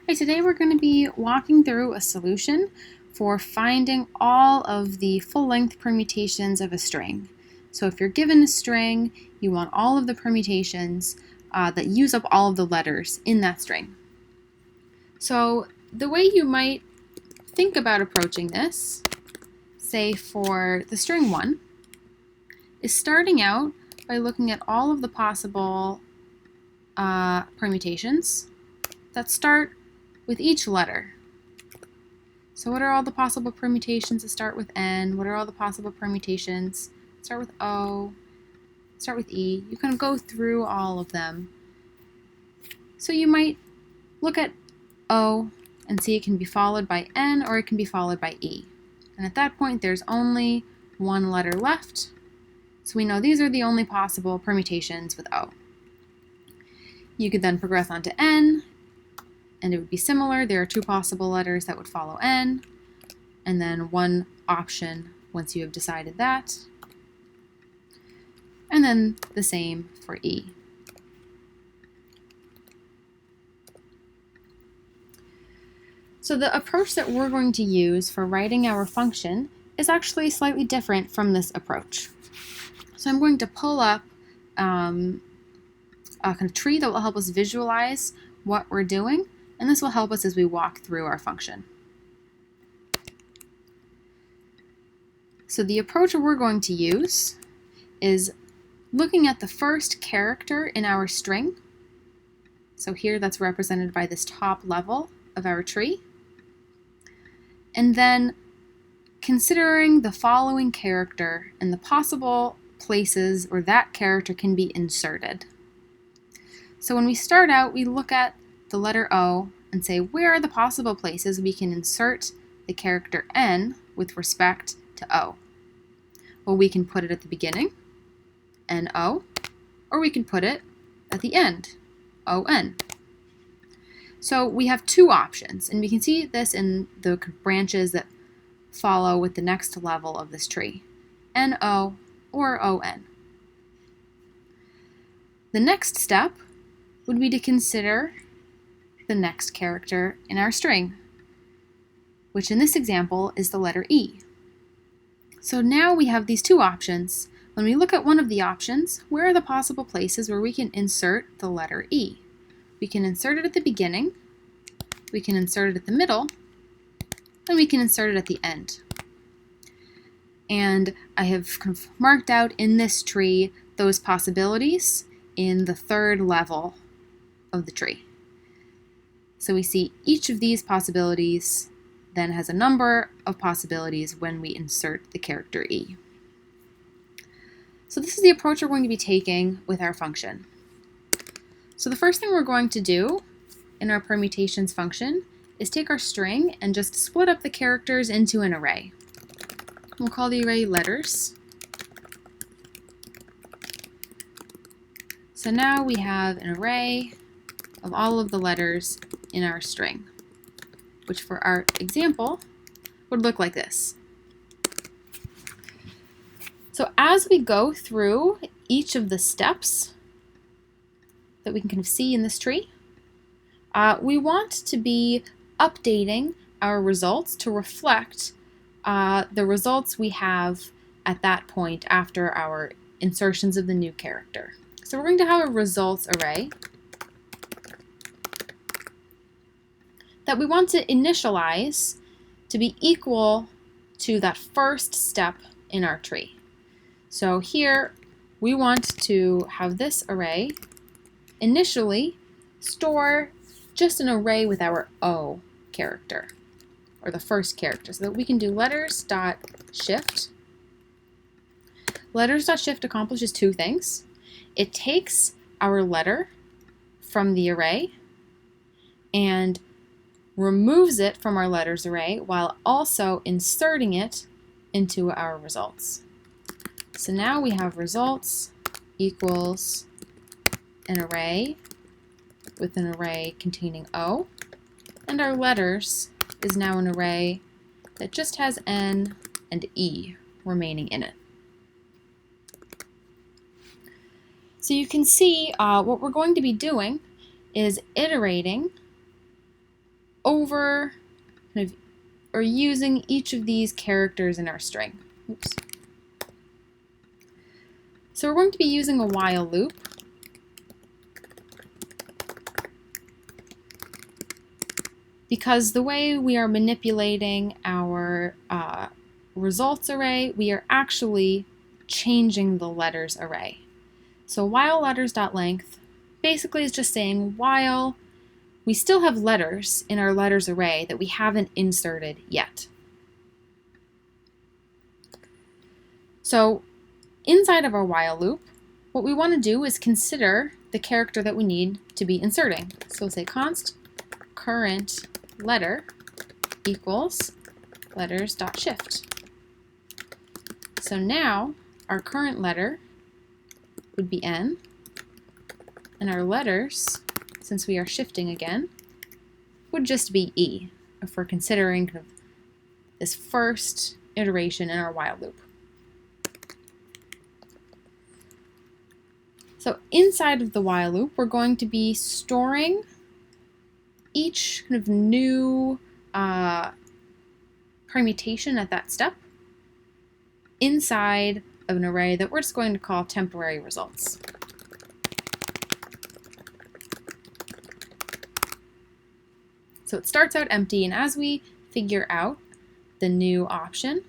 Hi, today we're going to be walking through a solution for finding all of the full-length permutations of a string. So if you're given a string, you want all of the permutations that use up all of the letters in that string. So the way you might think about approaching this, say for the string 1, is starting out by looking at all of the possible permutations that start with each letter. So what are all the possible permutations that start with N? What are all the possible permutations that start with O, start with E? You kind of go through all of them. So you might look at O and see it can be followed by N or it can be followed by E. And at that point there's only one letter left. So we know these are the only possible permutations with O. You could then progress on to N, and it would be similar. There are two possible letters that would follow N, and then one option once you have decided that, and then the same for E. So the approach that we're going to use for writing our function is actually slightly different from this approach. So I'm going to pull up a kind of tree that will help us visualize what we're doing, and this will help us as we walk through our function. So the approach we're going to use is looking at the first character in our string. So here that's represented by this top level of our tree. And then considering the following character and the possible places where that character can be inserted. So when we start out, we look at the letter O and say, where are the possible places we can insert the character N with respect to O? Well, we can put it at the beginning, N-O, or we can put it at the end, O-N. So we have two options, and we can see this in the branches that follow with the next level of this tree, N-O or O-N. The next step would be to consider the next character in our string, which in this example is the letter E. So now we have these two options. When we look at one of the options, where are the possible places where we can insert the letter E? We can insert it at the beginning, we can insert it at the middle, and we can insert it at the end. And I have kind of marked out in this tree those possibilities in the third level of the tree. So we see each of these possibilities then has a number of possibilities when we insert the character E. So this is the approach we're going to be taking with our function. So the first thing we're going to do in our permutations function is take our string and just split up the characters into an array. We'll call the array letters. So now we have an array of all of the letters in our string, which for our example would look like this. So as we go through each of the steps that we can kind of see in this tree, we want to be updating our results to reflect the results we have at that point after our insertions of the new character. So we're going to have a results array that we want to initialize to be equal to that first step in our tree. So here we want to have this array initially store just an array with our O character, or the first character, so that we can do letters.shift. Letters.shift accomplishes two things. It takes our letter from the array and removes it from our letters array while also inserting it into our results. So now we have results equals an array with an array containing O, and our letters is now an array that just has N and E remaining in it. So you can see what we're going to be doing is iterating over or using each of these characters in our string. Oops. So we're going to be using a while loop. Because the way we are manipulating our results array, we are actually changing the letters array. So while letters.length basically is just saying while we still have letters in our letters array that we haven't inserted yet. So inside of our while loop, what we want to do is consider the character that we need to be inserting. So we'll say const current letter equals letters.shift. So now our current letter would be N, and our letters, since we are shifting again, would just be E, if we're considering kind of this first iteration in our while loop. So inside of the while loop, we're going to be storing each kind of new permutation at that step inside of an array that we're just going to call temporary results. So it starts out empty, and as we figure out the new option,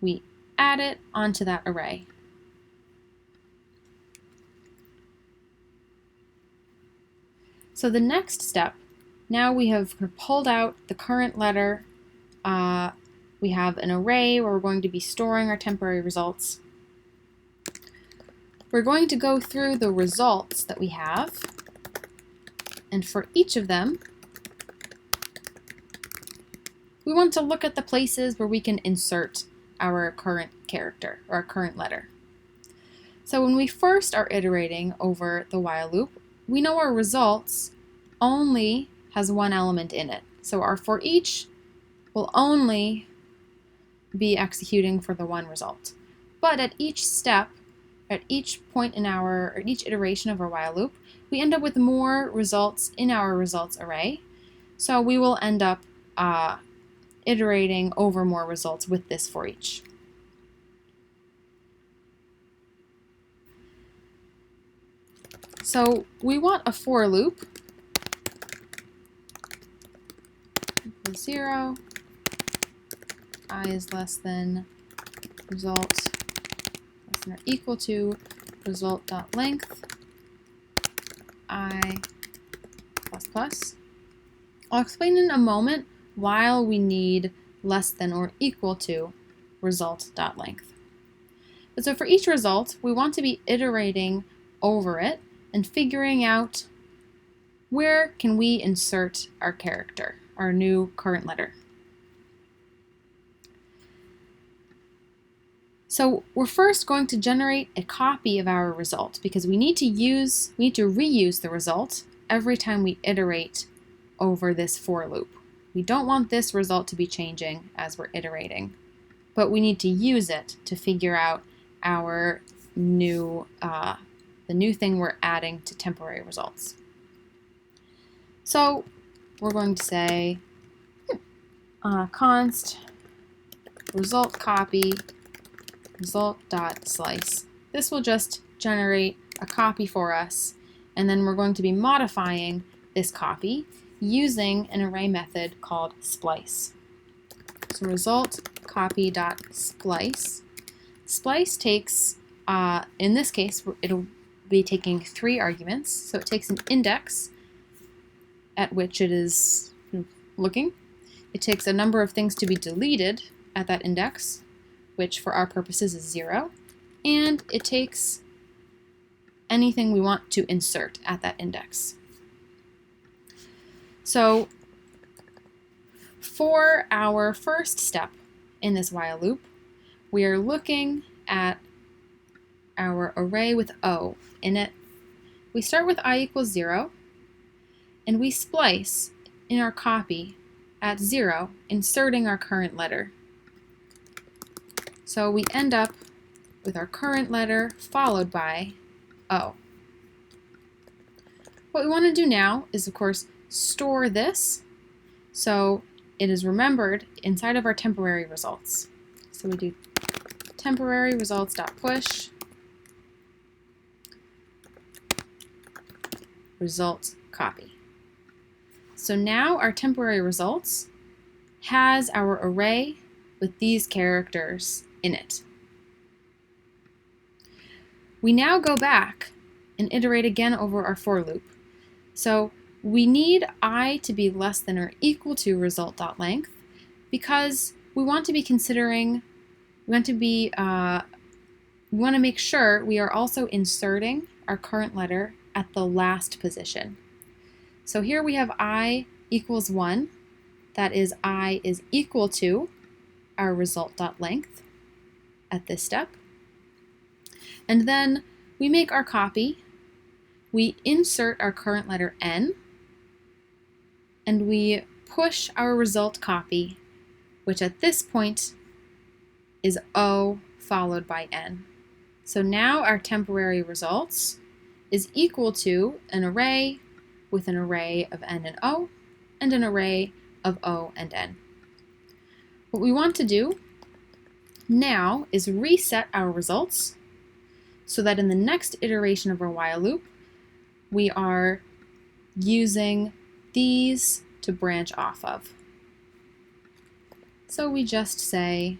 we add it onto that array. So the next step, now we have pulled out the current letter. We have an array where we're going to be storing our temporary results. We're going to go through the results that we have, and for each of them, we want to look at the places where we can insert our current character or our current letter. So when we first are iterating over the while loop, we know our results only has one element in it. So our for each will only be executing for the one result. But at each step, at each point in or each iteration of our while loop, we end up with more results in our results array. So we will end up iterating over more results with this for each. So we want a for loop equals 0, I is less than result less than or equal to result.length I plus plus. I'll explain in a moment why we need less than or equal to result.length. But so for each result, we want to be iterating over it and figuring out where can we insert our character, our new current letter. So we're first going to generate a copy of our result because we need to reuse the result every time we iterate over this for loop. We don't want this result to be changing as we're iterating, but we need to use it to figure out our new the new thing we're adding to temporary results. So we're going to say const result copy result.slice. This will just generate a copy for us, and then we're going to be modifying this copy using an array method called splice. So result copy.splice. Splice takes, in this case, it'll be taking 3 arguments. So it takes an index at which it is looking. It takes a number of things to be deleted at that index, which for our purposes is 0, and it takes anything we want to insert at that index. So for our first step in this while loop, we are looking at our array with O in it. We start with I equals 0, and we splice in our copy at 0, inserting our current letter. So we end up with our current letter followed by O. What we want to do now is, of course, store this So it is remembered inside of our temporary results. So we do temporary results.push result copy. So now our temporary results has our array with these characters in it. We now go back and iterate again over our for loop. So we need I to be less than or equal to result.length because we want to be considering, we want to make sure we are also inserting our current letter at the last position. So here we have I equals 1. That is, I is equal to our result.length at this step. And then we make our copy. We insert our current letter N, and we push our result copy, which at this point is O followed by N. So now our temporary results is equal to an array with an array of N and O, and an array of O and N. What we want to do now is reset our results so that in the next iteration of our while loop, we are using these to branch off of. So we just say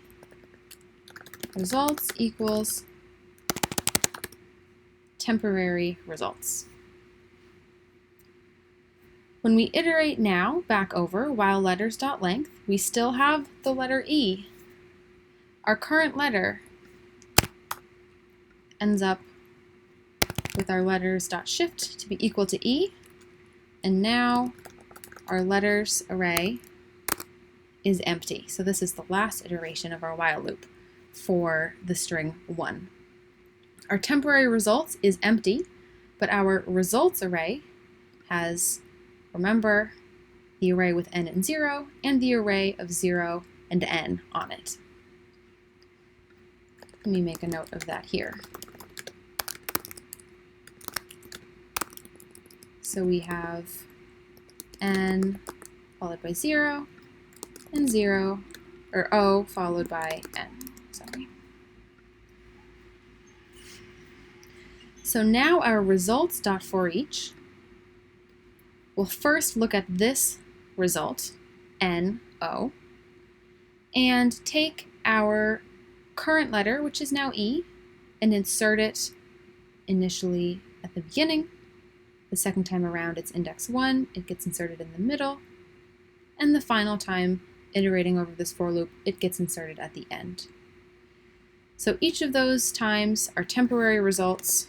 results equals temporary results. When we iterate now back over while letters.length, we still have the letter E. Our current letter ends up with our letters.shift to be equal to E, and now our letters array is empty. So this is the last iteration of our while loop for the string 1. Our temporary results is empty, but our results array has, remember, the array with N and 0 and the array of 0 and N on it. Let me make a note of that here. So we have N followed by 0 and 0, or O followed by N. Sorry. So now our results.forEach will first look at this result, N, O, and take our current letter, which is now E, and insert it initially at the beginning. The second time around, it's index 1, it gets inserted in the middle, and the final time, iterating over this for loop, it gets inserted at the end. So each of those times, our temporary results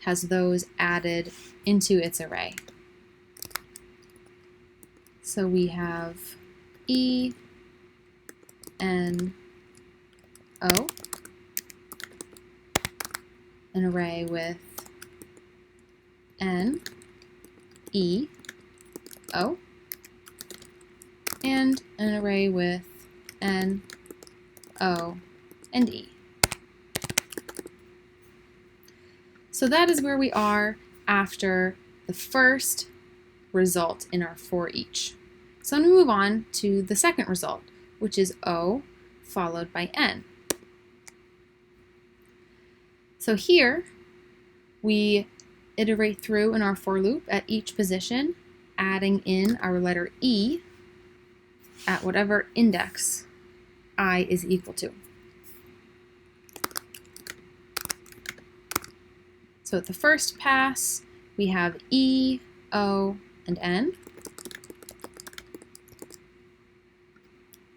has those added into its array. So we have E, N, O, an array with N, E, O, and an array with N, O, and E. So that is where we are after the first result in our for each. So I'm going to move on to the second result, which is O followed by N. So here we iterate through in our for loop at each position, adding in our letter E at whatever index I is equal to. So at the first pass, we have E, O, and N.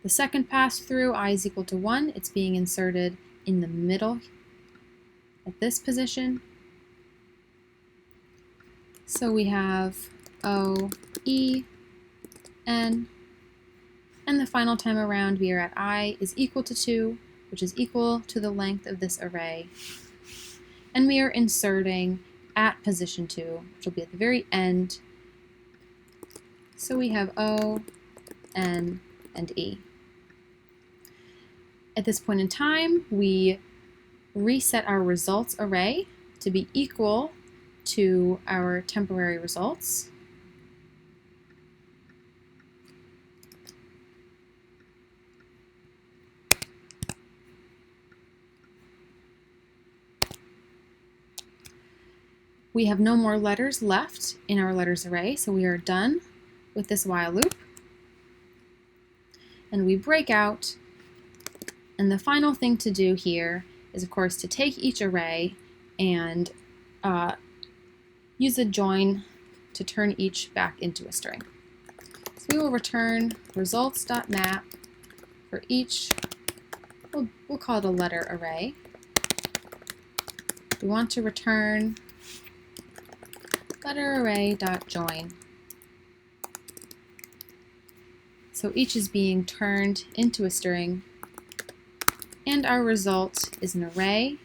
The second pass through, I is equal to 1. It's being inserted in the middle at this position. So we have O, E, N, and the final time around we are at I is equal to 2, which is equal to the length of this array. And we are inserting at position 2, which will be at the very end. So we have O, N, and E. At this point in time, we reset our results array to be equal to our temporary results. We have no more letters left in our letters array, so we are done with this while loop. And we break out, and the final thing to do here is, of course, to take each array and use a join to turn each back into a string. So we will return results.map for each, we'll call it a letter array. We want to return letter array.join. So each is being turned into a string, and our result is an array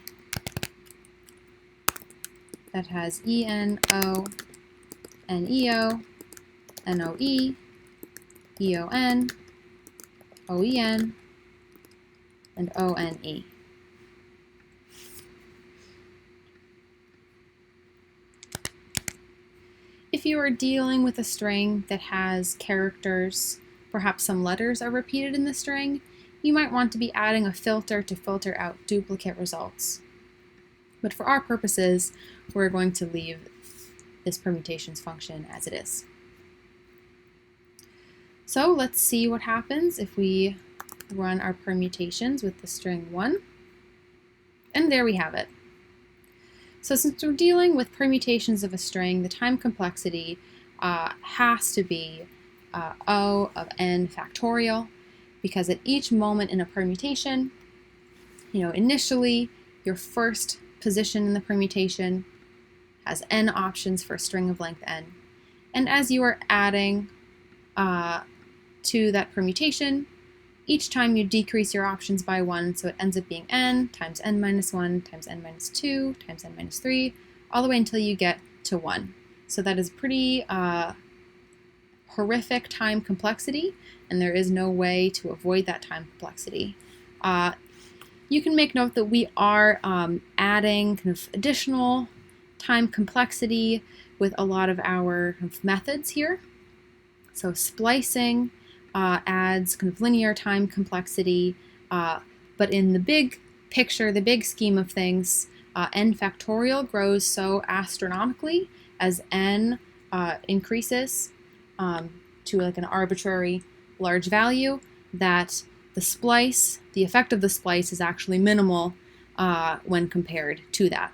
that has ENO, NEO, NOE, EON, OEN, and ONE. If you are dealing with a string that has characters, perhaps some letters are repeated in the string, you might want to be adding a filter to filter out duplicate results. But for our purposes, we're going to leave this permutations function as it is. So let's see what happens if we run our permutations with the string 1. And there we have it. So since we're dealing with permutations of a string, the time complexity has to be O of n factorial, because at each moment in a permutation, initially your first position in the permutation has n options for a string of length n. And as you are adding to that permutation, each time you decrease your options by 1, so it ends up being n times n minus 1 times n minus 2 times n minus 3, all the way until you get to 1. So that is pretty horrific time complexity, and there is no way to avoid that time complexity. You can make note that we are adding kind of additional time complexity with a lot of our kind of methods here. So splicing adds kind of linear time complexity, but in the big picture, the big scheme of things, n factorial grows so astronomically as n increases to like an arbitrary large value that the effect of the splice is actually minimal when compared to that.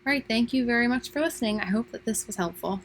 All right, thank you very much for listening. I hope that this was helpful.